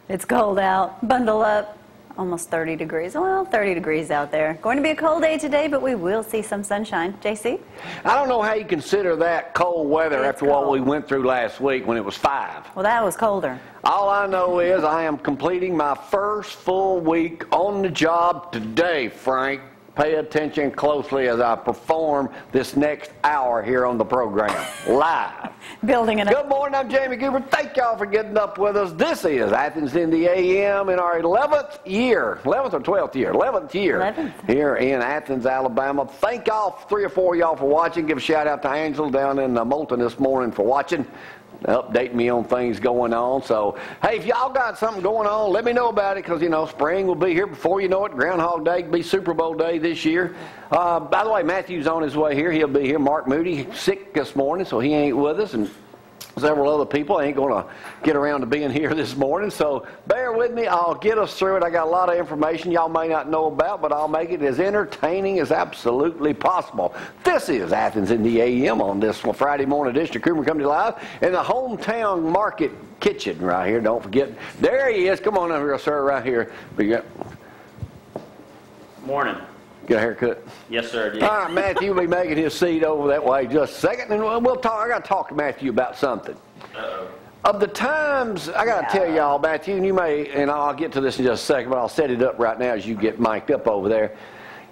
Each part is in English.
It's cold out. Bundle up. Almost 30 degrees. Well, 30 degrees out there. Going to be a cold day today, but we will see some sunshine. JC? I don't know how you consider that cold weather after what we went through last week when it was 5. Well, that was colder. All I know is I am completing my first full week on the job today, Frank. Pay attention closely as I perform this next hour here on the program, live. Building it up. Good morning, I'm Jamie Cooper. Thank y'all for getting up with us. This is Athens in the AM in our 11th year. 11th or 12th year? 11th year. 11th. Here in Athens, Alabama. Thank y'all, 3 or 4 of y'all for watching. Give a shout out to Angela down in Moulton this morning for watching. Update me on things going on. So, hey, if y'all got something going on, let me know about it because, you know, spring will be here before you know it. Groundhog Day will be Super Bowl Day this year. By the way, Matthew's on his way here. He'll be here. Mark Moody, sick this morning, so he ain't with us. And several other people ain't going to get around to being here this morning. So bear with me. I'll get us through it. I got a lot of information y'all may not know about, but I'll make it as entertaining as absolutely possible. This is Athens in the AM on this Friday morning edition of Cooper Company Live in the hometown market kitchen right here. Don't forget. There he is. Come on over here, sir, right here. Morning. Get a haircut? Yes, sir. Yeah. All right, Matthew will be making his seat over that way just a second, and we'll talk. I got to talk to Matthew about something. Uh-oh. Of the times, I got to tell y'all, Matthew, and you may, and I'll get to this in just a second, but I'll set it up right now as you get mic'd up over there.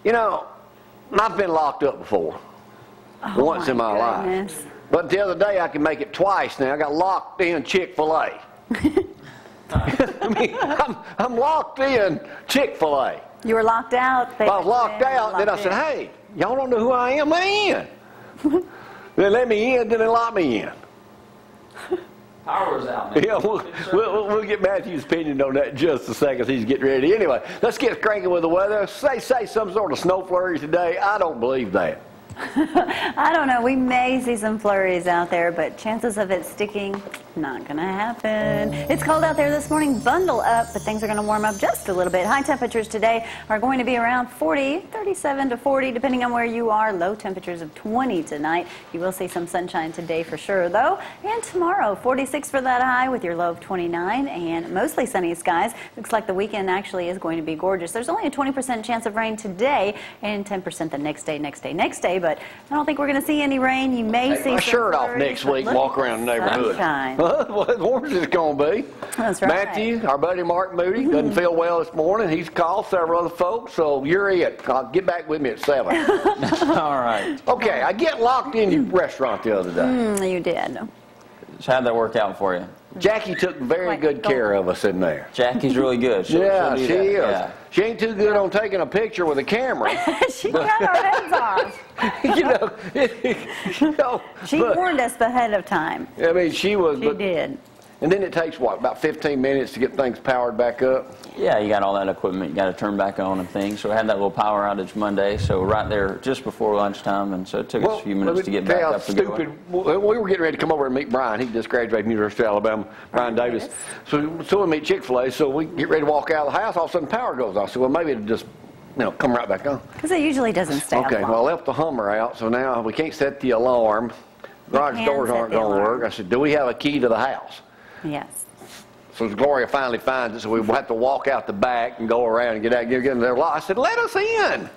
You know, I've been locked up before, once in my life. But the other day, I can make it twice now. I got locked in Chick-fil-A. I mean, I'm locked in Chick-fil-A. You were locked out. I was locked out, then I said, hey, y'all don't know who I am? Let me in. They let me in, then they locked me in. Power's out, man. Yeah, we'll get Matthew's opinion on that in just a second as he's getting ready. Anyway, let's get cranking with the weather. Say some sort of snow flurries today. I don't believe that. I don't know. We may see some flurries out there, but chances of it sticking, not going to happen. It's cold out there this morning. Bundle up, but things are going to warm up just a little bit. High temperatures today are going to be around 40, 37 to 40, depending on where you are. Low temperatures of 20 tonight. You will see some sunshine today for sure, though. And tomorrow, 46 for that high with your low of 29 and mostly sunny skies. Looks like the weekend actually is going to be gorgeous. There's only a 20% chance of rain today and 10% the next day. But I don't think we're going to see any rain. You may see my shirt off next week and walk around the neighborhood. Well, as warm as it's going to be. That's right. Matthew, our buddy Mark Moody, doesn't feel well this morning. He's called several other folks, so you're it. Get back with me at 7. All right. Okay, I get locked in your restaurant the other day. You did. So how'd that work out for you? Jackie took very good care of us in there. Jackie's really good. She is. Yeah. She ain't too good on taking a picture with a camera. She got our heads off. She warned us ahead of time. I mean, she did. And then it takes, what, about 15 minutes to get things powered back up? Yeah, you got all that equipment you got to turn back on and things. So we had that little power outage Monday, so right there just before lunchtime, and so it took us a few minutes to get back up and going. We were getting ready to come over and meet Brian. He just graduated from University of Alabama, Brian Davis. So we meet Chick-fil-A, so we get ready to walk out of the house, all of a sudden power goes off. So well, maybe it'll just come right back on. Because it usually doesn't stay Okay, well, I left the Hummer out, so now we can't set the alarm. Garage doors aren't going to work. I said, do we have a key to the house? Yes. So Gloria finally finds it, so we have to walk out the back and go around and get out, get in there. I said, let us in.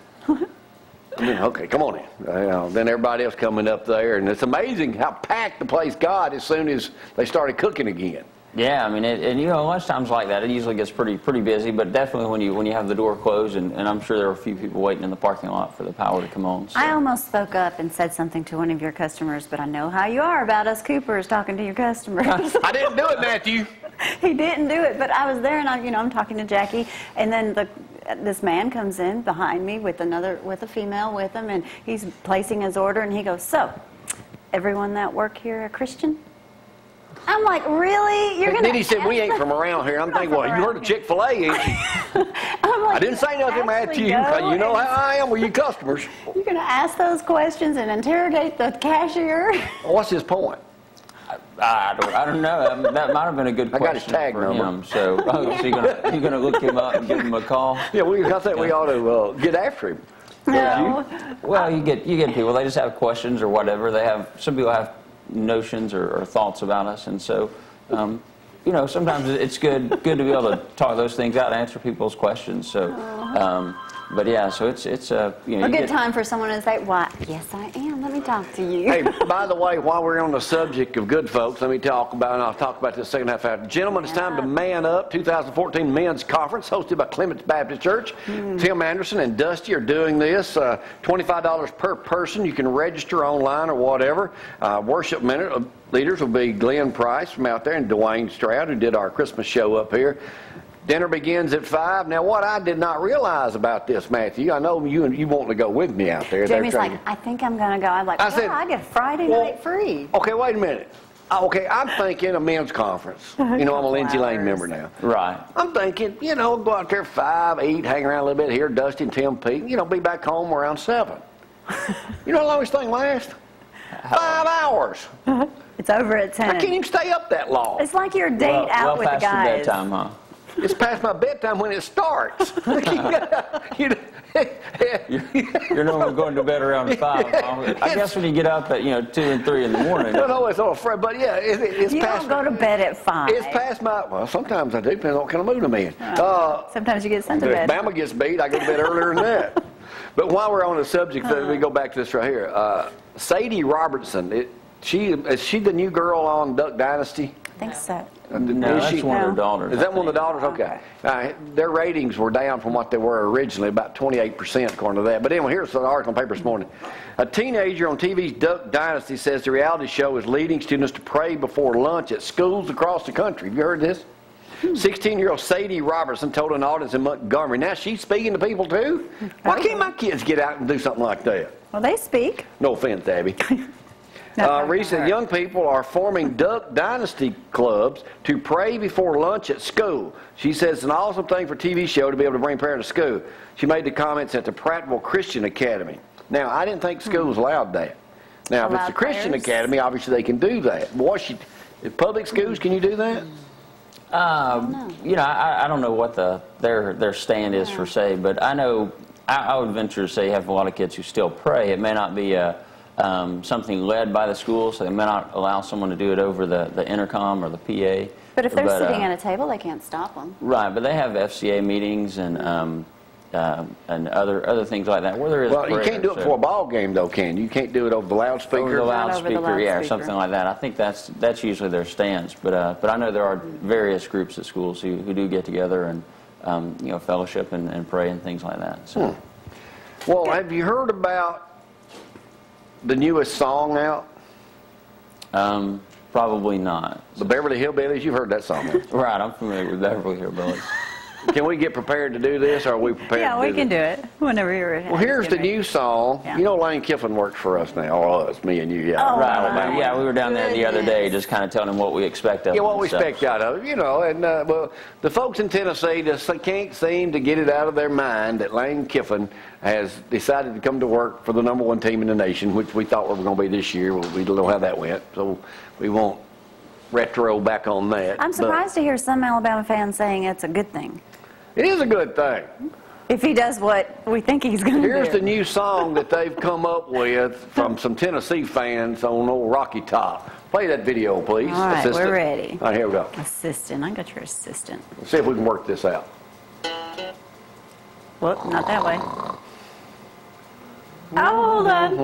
Okay, come on in. Then everybody else coming up there, and it's amazing how packed the place got as soon as they started cooking again. Yeah, I mean, lunchtimes like that, it usually gets pretty busy, but definitely when you have the door closed, and I'm sure there were a few people waiting in the parking lot for the power to come on. So. I almost spoke up and said something to one of your customers, but I know how you are about us Coopers talking to your customers. I didn't do it, Matthew. He didn't do it, but I was there, and I'm talking to Jackie, and then this man comes in behind me with a female with him, and he's placing his order, and he goes, so, everyone that work here a Christian? I'm like, really? You're gonna? Then he said, we ain't from around here. I'm thinking, well, you heard of Chick-fil-A, ain't you? I didn't say nothing, Matthew. You know how I am with you customers. You're going to ask those questions and interrogate the cashier? Well, what's his point? I don't know. That might have been a good question. I got his tag for number. Him. So you're gonna look him up and give him a call? Yeah, I think we ought to get after him. No. Well, you get people. They just have questions or whatever. Some people have notions or thoughts about us, and so you know, sometimes it's good to be able to talk those things out and answer people's questions. So, but yeah, so it's you know, a good time for someone to say, "Why? Yes, I am. Let me talk to you." Hey, by the way, while we're on the subject of good folks, let me talk about, and I'll talk about this second half hour. Gentlemen, it's time to Man Up 2014 Men's Conference hosted by Clements Baptist Church. Tim Anderson and Dusty are doing this. $25 per person. You can register online or whatever. Worship leaders will be Glenn Price from out there and Dwayne Stroud, who did our Christmas show up here. Dinner begins at 5. Now, what I did not realize about this, Matthew, I know you want to go with me out there. Jamie's like, I think I'm going to go. I'm like, I get Friday night free. Okay, wait a minute. Okay, I'm thinking a men's conference. You know, I'm a Lindsay Lane member now. Right. I'm thinking, you know, go out there 5, eat, hang around a little bit here, Dusty and Tim Pete, you know, be back home around 7. You know how long this thing lasts? 5 hours. It's over at 10. I can't even stay up that long. It's like your date out with the guys. Well past your bedtime, huh? It's past my bedtime when it starts. You're normally going to bed around 5. I guess when you get up at 2 and 3 in the morning. No, it's all afraid. But yeah, it's you past. You don't go to bed at 5. It's past my. Well, sometimes I do, depending on what kind of mood I'm in. Sometimes you get sent to bed. If Bama gets beat, I go to bed earlier than that. But while we're on the subject, we go back to this right here. Sadie Robertson. Is she the new girl on Duck Dynasty? I think so. No, that's one of her daughters. Is that one of the daughters? Okay. Their ratings were down from what they were originally, about 28% according to that. But anyway, here's the article in the paper this morning. A teenager on TV's Duck Dynasty says the reality show is leading students to pray before lunch at schools across the country. Have you heard this? 16-year-old Sadie Robertson told an audience in Montgomery. Now she's speaking to people too? Why can't my kids get out and do something like that? Well, they speak. No offense, Abby. Recent young people are forming Duck Dynasty clubs to pray before lunch at school. She says it's an awesome thing for a TV show to be able to bring parents to school. She made the comments at the Prattville Christian Academy. Now, I didn't think schools allowed that. Now, if it's a Christian academy, obviously they can do that. Public schools, can you do that? I don't know what their stand is per se, but I know I would venture to say you have a lot of kids who still pray. It may not be something led by the school, so they may not allow someone to do it over the intercom or the PA. But if they're sitting at a table, they can't stop them. Right, but they have FCA meetings and other things like that where there is. Well, you can't do it before a ball game, though, can you? You can't do it over the loudspeaker. Over the loudspeaker, yeah, or something like that. I think that's usually their stance. But I know there are various groups at schools who do get together and fellowship and pray and things like that. So. Well, have you heard about the newest song out? Probably not. The Beverly Hillbillies, you've heard that song. Right, I'm familiar with Beverly Hillbillies. Can we get prepared to do this, or are we prepared to do it? Yeah, we can do it whenever you're ready. Well, here's the new song. Yeah. You know Lane Kiffin works for us now, or us, me and you. Yeah, right. Yeah, we were down there the other day just kind of telling him what we expect of him. Yeah, what we expect out of him, and well, the folks in Tennessee just can't seem to get it out of their mind that Lane Kiffin has decided to come to work for the #1 team in the nation, which we thought we were going to be this year. Well, we don't know how that went, so we won't retro back on that. I'm surprised to hear some Alabama fans saying it's a good thing. It is a good thing. If he does what we think he's going to do. Here's the new song that they've come up with from some Tennessee fans on old Rocky Top. Play that video, please. All right, assistant. We're ready. All right, here we go. Assistant. I got your assistant. Let's see if we can work this out. Whoop, not that way. Oh, hold on.